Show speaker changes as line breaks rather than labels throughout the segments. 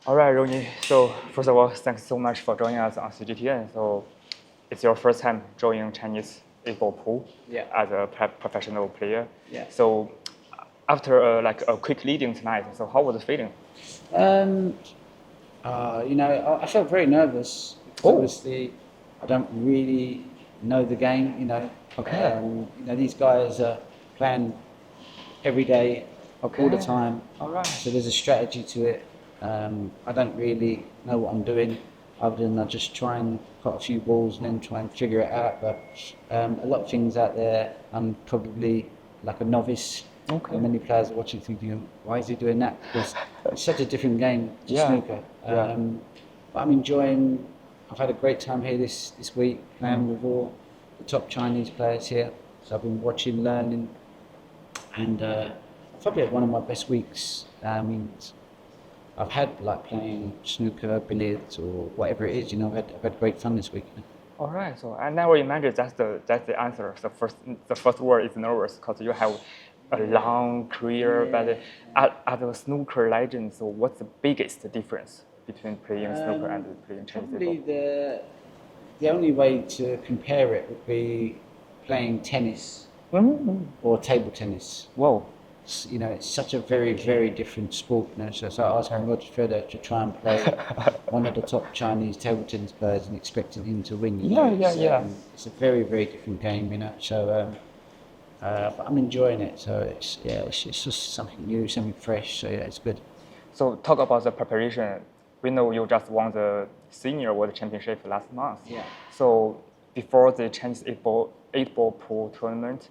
All right, Ronnie. So first of all, thanks so much for joining us on CGTN. So it's your first time joining Chinese 8-ball pool as a professional player.
Yeah.
So after a quick leading tonight, so how was the feeling?
I felt very nervous because obviously I don't really know the game.
Okay.
These guys are playing every day, all the time.
All right.
So there's a strategy to it. I don't really know what I'm doing, other than I just try and put a few balls and then try and figure it out. But a lot of things out there, I'm probably like a novice.
Okay.
Many players are watching thinking, why is he doing that? Because it's such a different game to snooker. But I'm enjoying. I've had a great time here this week playing with all the top Chinese players here. So I've been watching, learning, and probably had one of my best weeks. I've had like playing snooker, billiards, or whatever it is. I've had great fun this week.
All right. So I never imagined that's the answer. The first word is nervous because you have a long career, but as a snooker legend, so what's the biggest difference between playing snooker and playing Chinese
Probably
table?
the only way to compare it would be playing tennis or table tennis.
Whoa.
It's such a very, very different sport. So I was Roger Federer to try and play one of the top Chinese table tennis players and expecting him to win. It's a very, very different game. So but I'm enjoying it. So it's just something new, something fresh. So it's good.
So talk about the preparation. We know you just won the senior world championship last month.
Yeah.
So before the Chinese 8-ball pool tournament,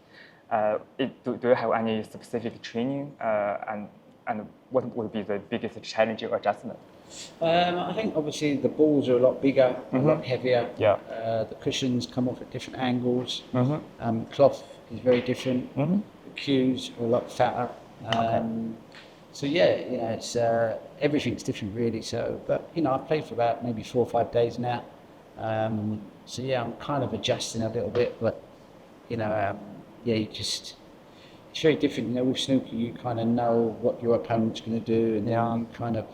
do you have any specific training and what would be the biggest challenge or adjustment?
I think obviously the balls are a lot bigger, a lot heavier.
Yeah.
The cushions come off at different angles. Cloth is very different. The cues are a lot fatter. So it's everything's different really. So, but I've played for about maybe 4 or 5 days now. So I'm kind of adjusting a little bit, but it's very different. With snooker, you kind of know what your opponent's going to do, and then you kind of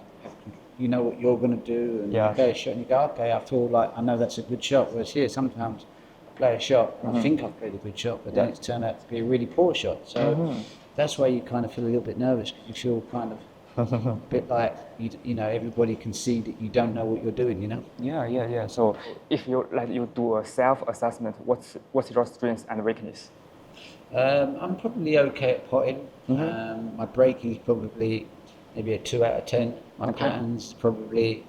know what you're going to do, and you play a shot, and you go, okay, I feel like I know that's a good shot. Whereas here, sometimes I play a shot, and I think I've played a good shot, but then it's turned out to be a really poor shot. So that's why you kind of feel a little bit nervous, because you feel kind of a bit like everybody can see that you don't know what you're doing.
Yeah. So if you do a self-assessment, what's your strengths and weakness?
I'm probably okay at potting. My breaking is probably maybe a 2 out of 10. My patterns probably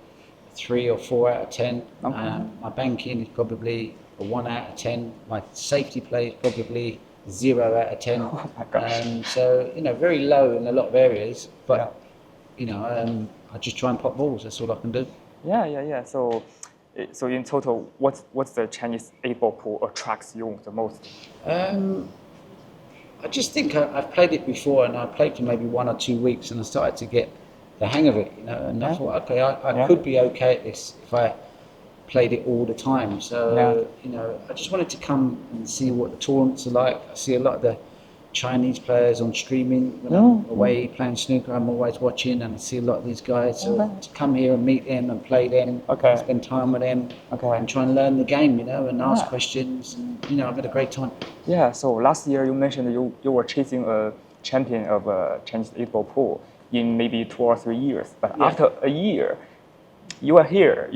3 or 4 out of 10. My banking is probably a 1 out of 10. My safety play is probably 0 out of 10.
Oh my gosh.
So very low in a lot of areas, but I just try and pot balls. That's all I can do.
Yeah. So in total, what's the Chinese 8-ball pool attracts you the most?
I just think I've played it before, and I played for maybe 1 or 2 weeks, and I started to get the hang of it, and I thought, okay, I could be okay at this if I played it all the time. So, I just wanted to come and see what the tournaments are like. I see a lot of the Chinese players on streaming when I'm away playing snooker. I'm always watching, and I see a lot of these guys. So to come here and meet them and play them, spend time with them, and try and learn the game, and ask questions. And, I've had a great time.
Yeah. So last year you mentioned you were chasing a champion of a Chinese 8-ball pool in maybe 2 or 3 years, but after a year, you are here.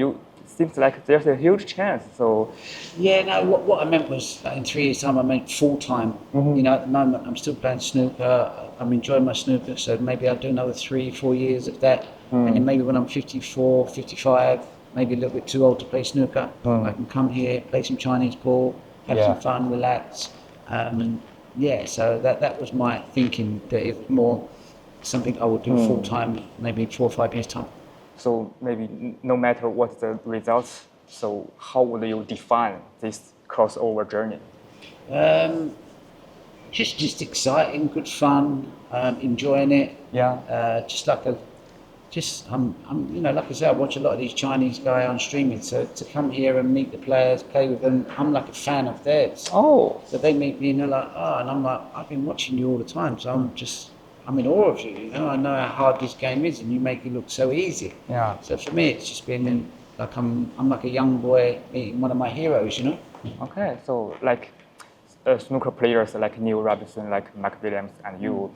Seems like there's a huge chance. So
what I meant was in 3 years' time I meant full time. At the moment I'm still playing snooker. I'm enjoying my snooker, so maybe I'll do another 3-4 years of that, and then maybe when I'm 54, 55, maybe a little bit too old to play snooker, I can come here, play some Chinese pool, have some fun, relax. So that was my thinking, that it was more something I would do full time, maybe 4 or 5 years' time.
So maybe no matter what the results, so how would you define this crossover journey?
Just exciting, good fun, enjoying it. Like I say, I watch a lot of these Chinese guys on streaming. So to come here and meet the players, play with them, I'm like a fan of theirs.
Oh.
So they meet me and they're like, and I'm like, I've been watching you all the time. So I'm in awe of you. You know, I know how hard this game is, and you make it look so easy.
Yeah.
So for me, it's just been like I'm like a young boy meeting one of my heroes. You know.
Okay, so like snooker players like Neil Robinson, like Mike Williams, and you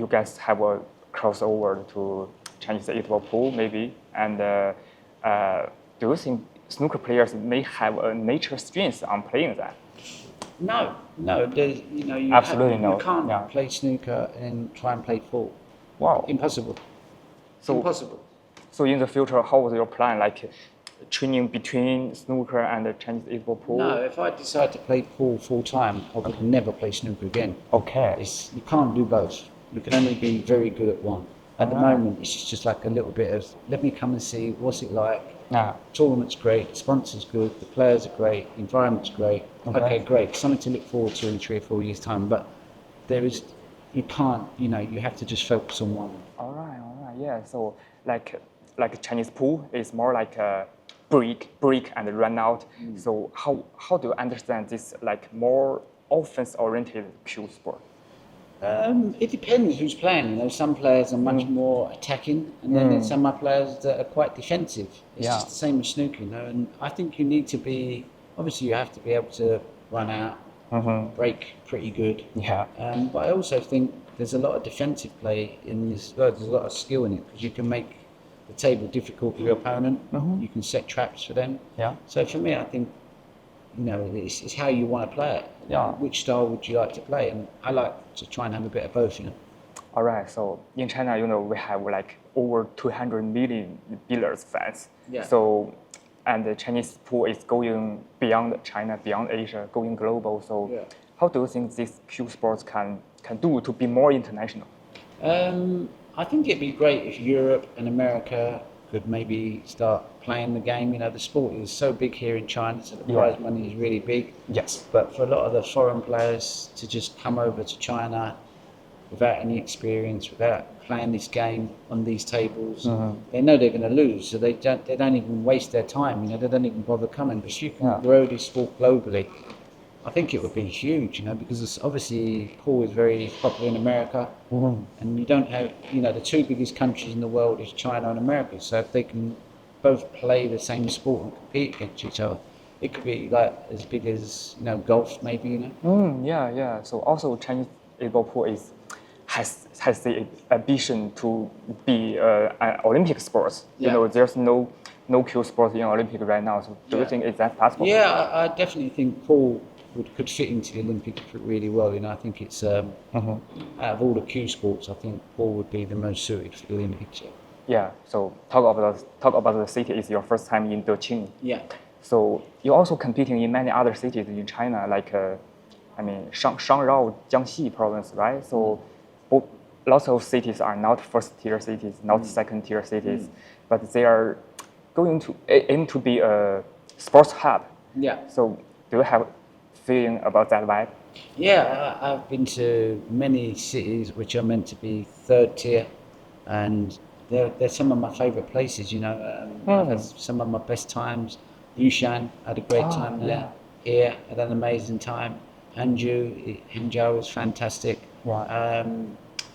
guys have a crossover to Chinese 8-ball pool maybe, and do you think snooker players may have a nature strength on playing that?
No. There's, you know,
Absolutely no.
You can't
Yeah.
play snooker and try and play pool.
Wow.
Impossible.
So,
Impossible.
So in the future, how was your plan? Like training between snooker and the Chinese 8-ball pool?
No, if I decide to play pool full time, I would never play snooker again.
Okay.
You can't do both. You can only be very good at one. At the moment, it's just like a little bit of, let me come and see what's it like.
Yeah.
Tournament's great, the sponsor's good, the players are great, the environment's great. Okay, great. Something to look forward to in 3 or 4 years' time. But you can't, you know, you have to just focus on one.
All right. Yeah. So like Chinese pool is more like a break and run out. So how do you understand this like more offense-oriented cue sport?
It depends who's playing. You know, some players are much more attacking, and then there's some other players that are quite defensive. It's just the same as snooker, you know. And I think you need to be. Obviously, you have to be able to run out, break pretty good.
Yeah.
But I also think there's a lot of defensive play in this. There's a lot of skill in it because you can make the table difficult for your opponent. You can set traps for them.
Yeah.
So for me, I think, you know, it's how you want to play it.
Yeah.
Which style would you like to play? And I like to try and have a bit of both, you know.
All right. So in China, you know, we have like over 200 million billiards fans.
Yeah.
So, and the Chinese pool is going beyond China, beyond Asia, going global. So, how do you think these cue sports can do to be more international?
I think it'd be great if Europe and America could maybe start playing the game. You know, the sport is so big here in China, so the prize money is really big.
Yes.
But for a lot of the foreign players to just come over to China without any experience, without playing this game on these tables, they know they're going to lose, so they don't even waste their time. You know, they don't even bother coming. But if you can grow this sport globally, I think it would be huge, you know, because it's obviously pool is very popular in America, and you don't have, you know, the two biggest countries in the world is China and America. So if they can both play the same sport and compete against each other, it could be like as big as, you know, golf maybe, you know.
Yeah. So also Chinese 8-ball pool has the ambition to be an Olympic sport. You know, there's no cue sport in Olympic right now. So do you think is that possible?
Yeah, I definitely think pool could fit into the Olympics really well. You know, I think it's out of all the cue sports, I think pool would be the most suited for the Olympics.
Yeah. So talk about the city. Is your first time in Deqing.
Yeah.
So you're also competing in many other cities in China, like Shangrao, Jiangxi province, right? So lots of cities are not first-tier cities, not second-tier cities, but they are going to aim to be a sports hub. Yeah. So do you have feeling about that vibe?
Yeah, I've been to many cities which are meant to be third tier, and they're some of my favourite places. You know, I've had some of my best times. Haixiang, had a great time there. Here, had an amazing time. Hangzhou was fantastic.
Right.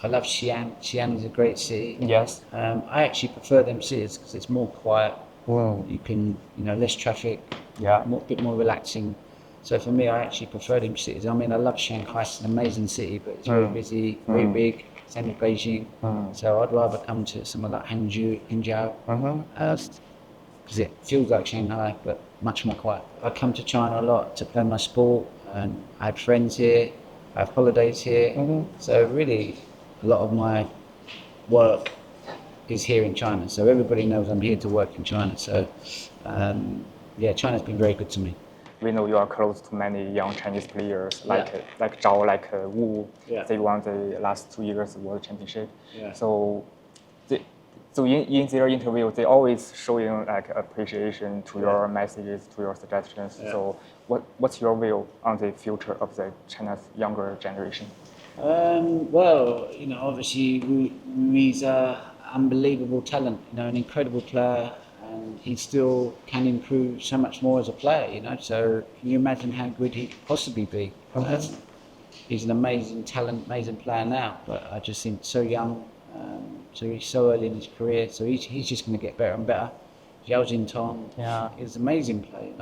I love Xi'an. Xi'an is a great city.
Yes.
I actually prefer them cities because it's more quiet.
Wow.
You can, you know, less traffic.
Yeah.
A bit more relaxing. So for me, I actually prefer them cities. I mean, I love Shanghai. It's an amazing city, but it's very busy, very big. Same with Beijing. So I'd rather come to somewhere like Hangzhou. Because it feels like Shanghai, but much more quiet. I come to China a lot to play my sport, and I have friends here. I have holidays here. So really, a lot of my work is here in China. So everybody knows I'm here to work in China. So yeah, China's been very good to me.
We know you are close to many young Chinese players like Zhang, like Wu.
Yeah.
They won the last 2 years World Championship.
Yeah.
So in their interview, they always showing like appreciation to your messages, to your suggestions.
Yeah.
So what's your view on the future of the China's younger generation?
Well, you know, obviously Wu's unbelievable talent. You know, an incredible player. And he still can improve so much more as a player, you know. So can you imagine how good he could possibly be? he's an amazing talent, amazing player now. But I just think so young, so he's so early in his career. So he's just going to get better and better. Zhao Jintong is an amazing player.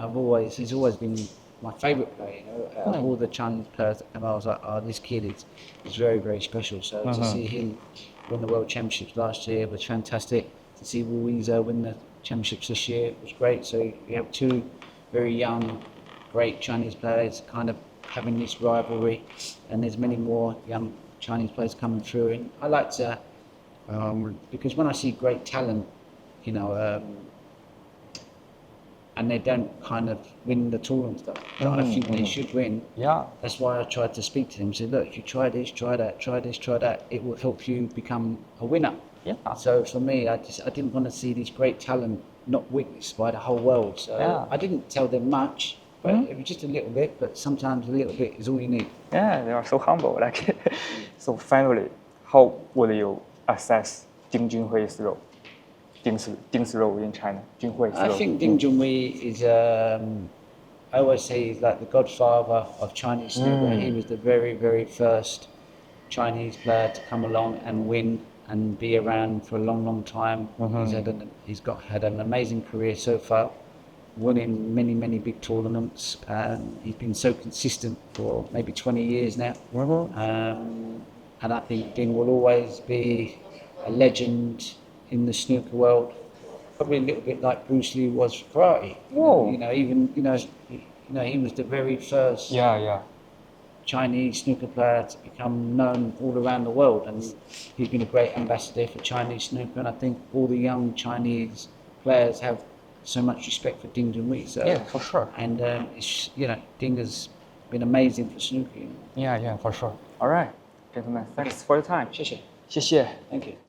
He's always been my favourite player. Of all the Chinese players that come out, I was like, oh, this kid is very, very special. So to see him win the World Championships last year was fantastic. To see Wu Weizhou win the Championships this year was great. So you have two very young, great Chinese players kind of having this rivalry, and there's many more young Chinese players coming through. And I like to, because when I see great talent, and they don't kind of win the tournament stuff, I think they should win.
Yeah.
That's why I tried to speak to them. Say, look, if you try this, try that, try this, try that, it will help you become a winner.
Yeah.
So for me, I didn't want to see this great talent not witnessed by the whole world. So I didn't tell them much, but it was just a little bit. But sometimes a little bit is all you need.
Yeah, they are so humble. Like, so finally, how would you assess Ding Junhui's role? Ding's role in China. Junhui's role.
I think Ding Junhui is. I always say he's like the godfather of Chinese snooker. He was the very, very first Chinese player to come along and win and be around for a long, long time. He's had an amazing career so far, winning many, many big tournaments. He's been so consistent for maybe 20 years now. And I think Ding will always be a legend in the snooker world, probably a little bit like Bruce Lee was for karate. He was the very first Chinese snooker player to become known all around the world, and he's been a great ambassador for Chinese snooker. And I think all the young Chinese players have so much respect for Ding Junhui. So,
yeah, for sure.
And Ding has been amazing for snooker.
Yeah, for sure.
All right, gentlemen, thanks for your time.
谢谢.
谢谢.
Thank you.